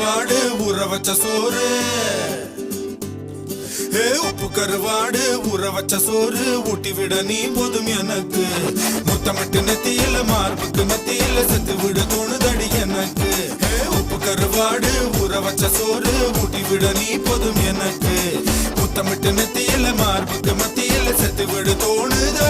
கருவாடு ஊற வச்ச சோறு உப்பு கருவாடு ஊற வச்ச சோறு ஊட்டி விட நீ போதும் எனக்கு முத்தமிட்டு நெத்தியில மார்புக்கு மத்தியில செத்து விட தோணுதடி எனக்கு உப்பு கருவாடு ஊற வச்ச சோறு ஊட்டி விட நீ போதும் எனக்கு முத்தமிட்டு நெத்தியில மார்புக்கு மத்தியில செத்து விட தோணுதடி